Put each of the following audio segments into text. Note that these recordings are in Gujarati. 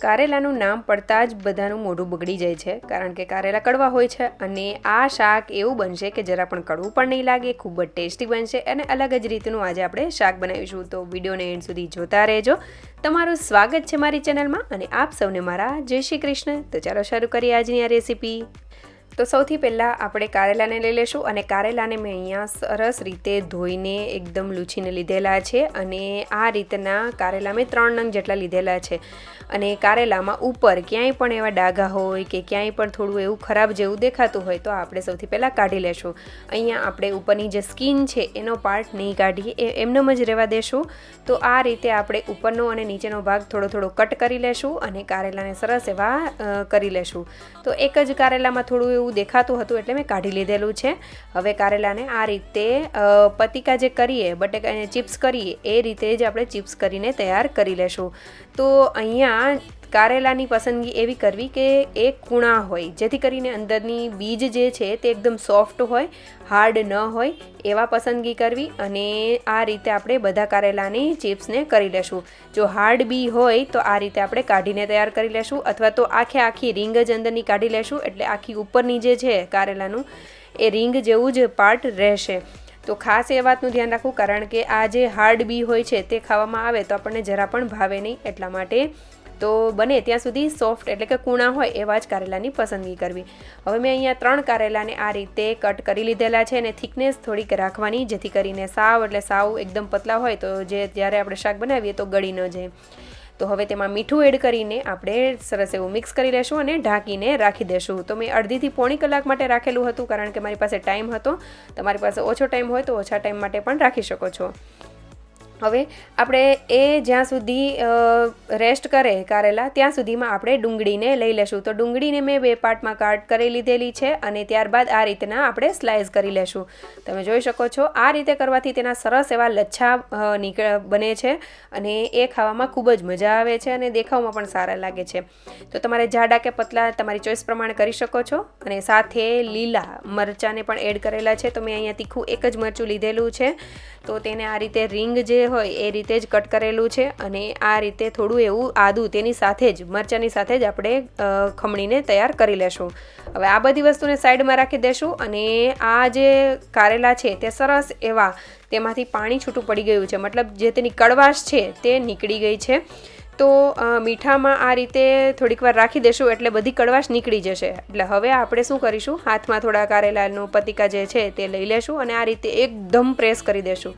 કારેલાનું નામ પડતાં જ બધાનું મોઢું બગડી જાય છે, કારણ કે કારેલા કડવા હોય છે. અને આ શાક એવું બનશે કે જરા પણ કડવું પણ નહીં લાગે, ખૂબ જ ટેસ્ટી બનશે અને અલગ જ રીતનું આજે આપણે શાક બનાવીશું. તો વિડીયોને એન્ડ સુધી જોતા રહેજો. તમારું સ્વાગત છે મારી ચેનલમાં અને આપ સૌને મારા જય શ્રી કૃષ્ણ. તો ચાલો શરૂ કરીએ આજની આ રેસીપી. તો સૌથી પહેલાં આપણે કારેલાને લઈ લઈશું અને કારેલાને મેં અહીંયા સરસ રીતે ધોઈને એકદમ લૂછીને લીધેલા છે. અને આ રીતના કારેલા મેં 3 નંગ જેટલા લીધેલા છે. અને કારેલામાં ઉપર ક્યાંય પણ એવા ડાઘા હોય કે ક્યાંય પણ થોડું એવું ખરાબ જેવું દેખાતું હોય તો આપણે સૌથી પહેલાં કાઢી લેશું. અહીંયા આપણે ઉપરની જે સ્કિન છે એનો પાર્ટ નહીં કાઢીએ, એમનેમ જ રહેવા દેશું. તો આ રીતે આપણે ઉપરનો અને નીચેનો ભાગ થોડો થોડો કટ કરી લેશું અને કારેલાને સરસ એવા કરી લેશું. તો એક જ કારેલામાં થોડું એવું દેખાતું હતું એટલે મેં કાઢી લીધેલું છે. હવે કારેલાને આ રીતે પતિકા જે કરીએ, બટેકાને ચિપ્સ કરીએ એ રીતે જ આપણે ચિપ્સ કરીને તૈયાર કરી લેશું. તો અહીંયા કારેલાની પસંદગી એવી કરવી કે એક કૂણા હોય, જેથી કરીને અંદરની બીજ જે છે તે એકદમ સોફ્ટ હોય, હાર્ડ ન હોય એવા પસંદગી કરવી. અને આ રીતે આપણે બધા કારેલાની ચિપ્સને કરી લેશું. જો હાર્ડ બી હોય તો આ રીતે આપણે કાઢીને તૈયાર કરી લેશું, અથવા તો આખી રીંગ જ અંદરની કાઢી લેશું, એટલે આખી ઉપરની જે છે કારેલાનું એ રીંગ જેવું જ પાર્ટ રહેશે. તો ખાસ એ વાતનું ધ્યાન રાખવું, કારણ કે આ જે હાર્ડ બી હોય છે તે ખાવામાં આવે તો આપણને જરા પણ ભાવે નહીં. એટલા માટે તો બને ત્યાં સુધી સોફ્ટ એટલે કે કૂણા હોય એવા જ કારેલાની પસંદગી કરવી. હવે મેં અહીંયા 3 કારેલાને આ રીતે કટ કરી લીધેલા છે અને થિકનેસ થોડીક રાખવાની, જેથી કરીને સાવ એકદમ પતલા હોય તો જે જ્યારે આપણે શાક બનાવીએ તો ગળી ન જાય. તો હવે તેમાં મીઠું એડ કરીને આપણે સરસ એવું મિક્સ કરી લેશું અને ઢાંકીને રાખી દેશું. તો મેં અડધીથી પોણી કલાક માટે રાખેલું હતું, કારણ કે મારી પાસે ટાઈમ હતો. તમારી પાસે ઓછો ટાઈમ હોય તો ઓછા ટાઈમ માટે પણ રાખી શકો છો. હવે આપણે એ જ્યાં સુધી રેસ્ટ કરે કારેલા ત્યાં સુધીમાં આપણે ડુંગળીને લઈ લેશું. તો ડુંગળીને મેં 2 પાર્ટમાં કટ કરી લીધેલી છે અને ત્યારબાદ આ રીતના આપણે સ્લાઇસ કરી લેશું. તમે જોઈ શકો છો આ રીતે કરવાથી તેના સરસ એવા લચ્છા બને છે અને એ ખાવામાં ખૂબ જ મજા આવે છે અને દેખાવમાં પણ સારા લાગે છે. તો તમારે જાડા કે પતલા તમારી ચોઈસ પ્રમાણે કરી શકો છો. અને સાથે લીલા મરચાંને પણ એડ કરેલા છે. તો મેં અહીંયા તીખું એક જ મરચું લીધેલું છે. તો તેને આ રીતે રીંગ જે હોય એ રીતે જ કટ કરેલું છે. અને આ રીતે થોડું એવું આદું તેની સાથે જ મરચાંની સાથે જ આપણે ખમણીને તૈયાર કરી લેશું. હવે આ બધી વસ્તુને સાઈડમાં રાખી દેશું. અને આ જે કારેલા છે તે સરસ એવા તેમાંથી પાણી છૂટું પડી ગયું છે, મતલબ જે તેની કડવાશ છે તે નીકળી ગઈ છે. તો મીઠામાં આ રીતે થોડીક વાર રાખી દેશું એટલે બધી કડવાશ નીકળી જશે. એટલે હવે આપણે શું કરીશું, હાથમાં થોડા કારેલાનું પતિકા જે છે તે લઈ લેશું અને આ રીતે એકદમ પ્રેસ કરી દેશું.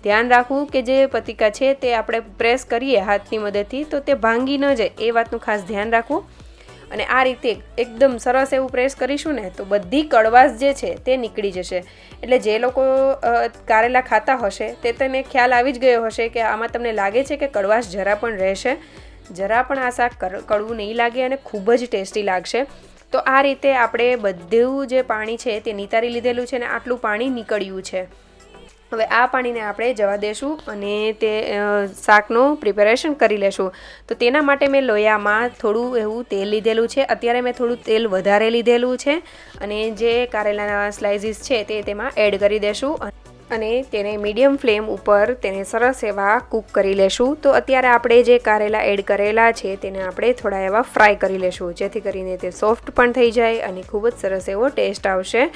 ધ્યાન રાખવું કે જે પતિકા છે તે આપણે પ્રેસ કરીએ હાથની મદદથી તો તે ભાંગી ન જાય, એ વાતનું ખાસ ધ્યાન રાખવું. અને આ રીતે એકદમ સરસ એવું પ્રેસ કરીશું ને તો બધી કડવાશ જે છે તે નીકળી જશે. એટલે જે લોકો કારેલા ખાતા હશે તેને ખ્યાલ આવી જ ગયો હશે કે આમાં તમને લાગે છે કે કડવાશ જરા પણ રહેશે. જરા પણ આ શાક કડવું નહીં લાગે અને ખૂબ જ ટેસ્ટી લાગશે. તો આ રીતે આપણે બધું જે પાણી છે તે નિતારી લીધેલું છે અને આટલું પાણી નીકળ્યું છે. હવે આ પાણીને આપણે જવા દેશું અને તે શાકનું પ્રિપેરેશન કરી લેશું. તો તેના માટે મેં લોયામાં થોડું એવું તેલ લીધેલું છે. અત્યારે મેં થોડું તેલ વધારે લીધેલું છે અને જે કારેલાના સ્લાઇસીસ છે તે તેમાં એડ કરી દેશું અને તેને મીડિયમ ફ્લેમ ઉપર તેને સરસ એવા કૂક કરી લેશું. તો અત્યારે આપણે જે કારેલા એડ કરેલા છે તેને આપણે થોડા એવા ફ્રાય કરી લેશું, જેથી કરીને તે સોફ્ટ પણ થઈ જાય અને ખૂબ જ સરસ એવો ટેસ્ટ આવશે.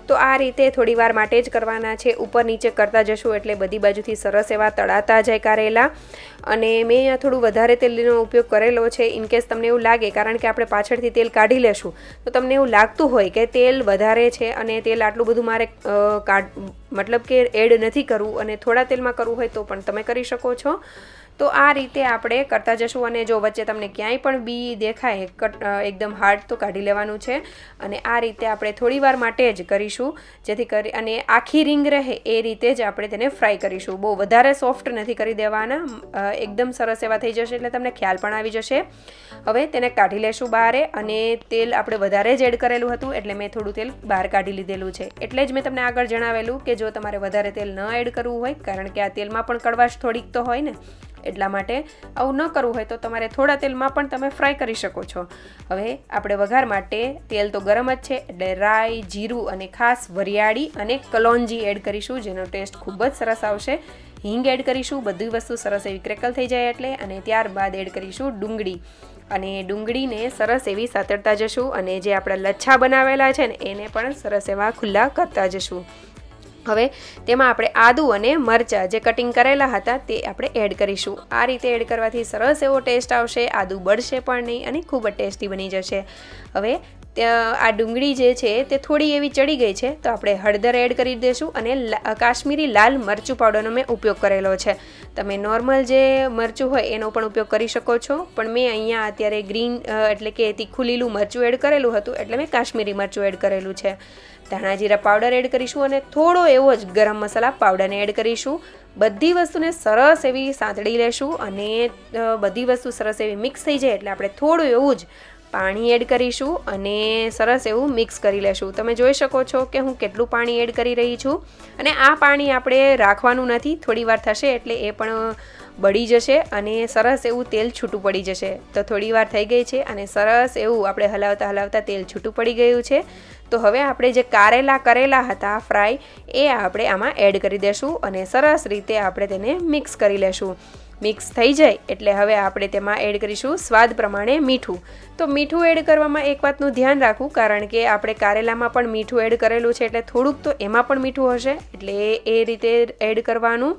તો આ રીતે થોડી વાર માટે જ કરવાના છે. ઉપર નીચે કરતા જશું એટલે બધી બાજુથી સરસ એવા તળાતા જાય કારેલા. અને મેં અહીંયા થોડું વધારે તેલનો ઉપયોગ કરેલો છે. ઇનકેસ તમને એવું લાગે, કારણ કે આપણે પાછળથી તેલ કાઢી લેશું તો તમને એવું લાગતું હોય કે તેલ વધારે છે અને તેલ આટલું બધું મારે મતલબ કે એડ નથી કરવું અને થોડા તેલમાં કરવું હોય તો પણ તમે કરી શકો છો. તો આ રીતે આપણે કરતા જશું. અને જો વચ્ચે તમને ક્યાંય પણ બી દેખાય એકદમ હાર્ડ તો કાઢી લેવાનું છે. અને આ રીતે આપણે થોડી વાર માટે જ કરીશું, જેથી કરી અને આખી રીંગ રહે એ રીતે જ આપણે તેને ફ્રાય કરીશું. બહુ વધારે સોફ્ટ નથી કરી દેવાના, એકદમ સરસ એવા થઈ જશે એટલે તમને ખ્યાલ પણ આવી જશે. હવે તેને કાઢી લેશું બહાર. અને તેલ આપણે વધારે જ એડ કરેલું હતું એટલે મેં થોડું તેલ બહાર કાઢી લીધેલું છે. એટલે જ મેં તમને આગળ જણાવેલું કે જો તમારે વધારે તેલ ન એડ કરવું હોય, કારણ કે આ તેલમાં પણ કડવાશ થોડીક તો હોય ને, એટલા માટે આવું ન કરવું હોય તો તમારે થોડા તેલમાં પણ તમે ફ્રાય કરી શકો છો. હવે આપણે વઘાર માટે તેલ તો ગરમ જ છે એટલે રાઈ, જીરું અને ખાસ વરિયાળી અને કલોંજી એડ કરીશું, જેનો ટેસ્ટ ખૂબ જ સરસ આવશે. હિંગ એડ કરીશું, બધી વસ્તુ સરસ એવી ક્રેકલ થઈ જાય એટલે. અને ત્યારબાદ એડ કરીશું ડુંગળી. અને ડુંગળીને સરસ એવી સાતળતા જશું અને જે આપણા લચ્છા બનાવેલા છે ને એને પણ સરસ એવા ખુલ્લા કરતા જશું. હવે તેમાં આપણે આદુ અને મરચાં જે કટિંગ કરેલા હતા તે આપણે એડ કરીશું. આ રીતે એડ કરવાથી સરસ એવો ટેસ્ટ આવશે, આદુ બળશે પણ નહીં અને ખૂબ જ ટેસ્ટી બની જશે. હવે આ ડુંગળી જે છે તે થોડી એવી ચડી ગઈ છે તો આપણે હળદર એડ કરી દઈશું અને કાશ્મીરી લાલ મરચું પાવડરનો મેં ઉપયોગ કરેલો છે. તમે નોર્મલ જે મરચું હોય એનો પણ ઉપયોગ કરી શકો છો, પણ મેં અહીંયા અત્યારે ગ્રીન એટલે કે તીખું લીલું મરચું એડ કરેલું હતું એટલે મેં કાશ્મીરી મરચું એડ કરેલું છે. ધાણા જીરા પાવડર એડ કરીશું અને થોડો એવો જ ગરમ મસાલા પાવડરને એડ કરીશું. બધી વસ્તુને સરસ એવી સાંતળી લેશું અને બધી વસ્તુ સરસ એવી મિક્સ થઈ જાય એટલે આપણે થોડું એવું જ પાણી એડ કરીશું અને સરસ એવું મિક્સ કરી લેશું. તમે જોઈ શકો છો કે હું કેટલું પાણી એડ કરી રહી છું અને આ પાણી આપણે રાખવાનું નથી, થોડી વાર થશે એટલે એ પણ બળી જશે અને સરસ એવું તેલ છૂટું પડી જશે. તો થોડી વાર થઈ ગઈ છે અને સરસ એવું આપણે હલાવતા તેલ છૂટું પડી ગયું છે. તો હવે આપણે જે કારેલા કરેલા હતા ફ્રાય એ આપણે આમાં એડ કરી દઈશું અને સરસ રીતે આપણે તેને મિક્સ કરી લેશું. મિક્સ થઈ જાય એટલે હવે આપણે તેમાં એડ કરીશું સ્વાદ પ્રમાણે મીઠું. તો મીઠું એડ કરવામાં એક વાતનું ધ્યાન રાખવું, કારણ કે આપણે કારેલામાં પણ મીઠું એડ કરેલું છે એટલે થોડુંક તો એમાં પણ મીઠું હશે એટલે એ રીતે એડ કરવાનું.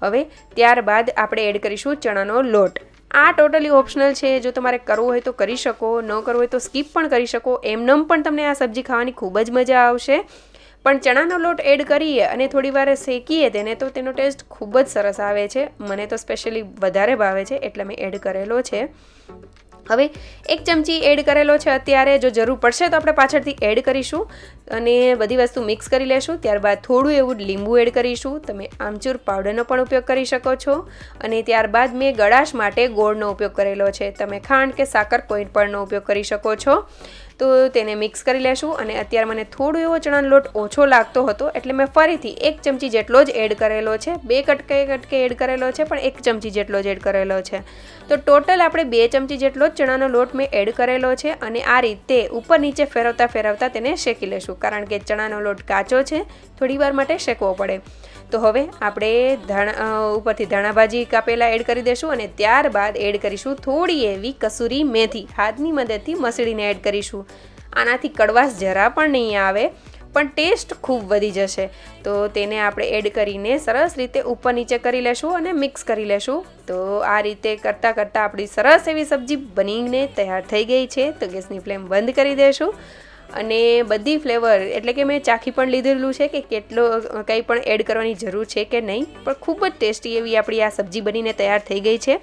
હવે ત્યારબાદ આપણે એડ કરીશું ચણાનો લોટ. આ ટોટલી ઓપ્શનલ છે, જો તમારે કરવું હોય તો કરી શકો, ન કરવું હોય તો સ્કીપ પણ કરી શકો. એમનેમ પણ તમને આ સબ્જી ખાવાની ખૂબ જ મજા આવશે. પણ ચણાનો લોટ એડ કરીએ અને થોડી વાર શેકીએ તેને તો તેનો ટેસ્ટ ખૂબ જ સરસ આવે છે. મને તો સ્પેશિયલી વધારે ભાવે છે એટલે મેં એડ કરેલો છે. હવે 1 ચમચી એડ કરેલો છે અત્યારે, જો જરૂર પડશે તો આપણે પાછળથી એડ કરીશું અને બધી વસ્તુ મિક્સ કરી લેશું. ત્યારબાદ થોડું એવું લીંબુ એડ કરીશું. તમે આમચૂર પાવડરનો પણ ઉપયોગ કરી શકો છો અને ત્યારબાદ મેં ગળાશ માટે ગોળનો ઉપયોગ કરેલો છે. તમે ખાંડ કે સાકર કોઈ પણનો ઉપયોગ કરી શકો છો. તો તેને મિક્સ કરી લેશું અને અત્યારે મને થોડો એવો ચણાનો લોટ ઓછો લાગતો હતો એટલે મેં ફરીથી 1 ચમચી જેટલો જ એડ કરેલો છે. 2 કટકે એડ કરેલો છે પણ 1 ચમચી જેટલો જ એડ કરેલો છે. તો ટોટલ આપણે 2 ચમચી જેટલો જ ચણાનો લોટ મેં એડ કરેલો છે અને આ રીતે ઉપર નીચે ફેરવતા તેને શેકી લેશું, કારણ કે ચણાનો લોટ કાચો છે, થોડી વાર માટે શેકવો પડે. તો હવે આપણે ઉપરથી ધાણાભાજી કાપેલા એડ કરી દઈશું અને ત્યારબાદ એડ કરીશું થોડી એવી કસૂરી મેથી. હાથની મદદથી મસળીને એડ કરીશું. આનાથી કડવાશ જરા પણ નહીં આવે પણ ટેસ્ટ ખૂબ વધી જશે. તો તેને આપણે એડ કરીને સરસ રીતે ઉપર નીચે કરી લેશું અને મિક્સ કરી લેશું. તો આ રીતે કરતાં આપણી સરસ એવી સબ્જી બનીને તૈયાર થઈ ગઈ છે. તો ગેસની ફ્લેમ બંધ કરી દઈશું અને બધી ફ્લેવર એટલે કે મેં ચાખી પણ લીધેલું છે કે કેટલો કંઈ પણ એડ કરવાની જરૂર છે કે નહીં, પણ ખૂબ જ ટેસ્ટી એવી આપણી આ સબ્જી બનીને તૈયાર થઈ ગઈ છે.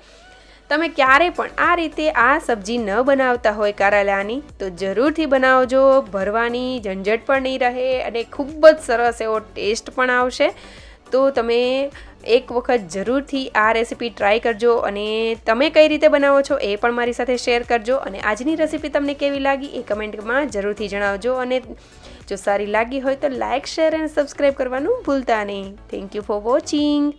તમે ક્યારે પણ આ રીતે આ સબ્જી ન બનાવતા હોય કારેલાની તો જરૂરથી બનાવજો. ભરવાની ઝંઝટ પણ નહીં રહે અને ખૂબ જ સરસ એવો ટેસ્ટ પણ આવશે. તો તમે એક વખત જરૂરથી આ રેસીપી ટ્રાય કરજો અને તમે કઈ રીતે બનાવો છો એ પણ મારી સાથે શેર કરજો. અને આજની રેસીપી તમને કેવી લાગી એ કમેન્ટમાં જરૂરથી જણાવજો અને જો સારી લાગી હોય તો લાઇક, શેર અને સબસ્ક્રાઈબ કરવાનું ભૂલતા નહીં. Thank you for watching.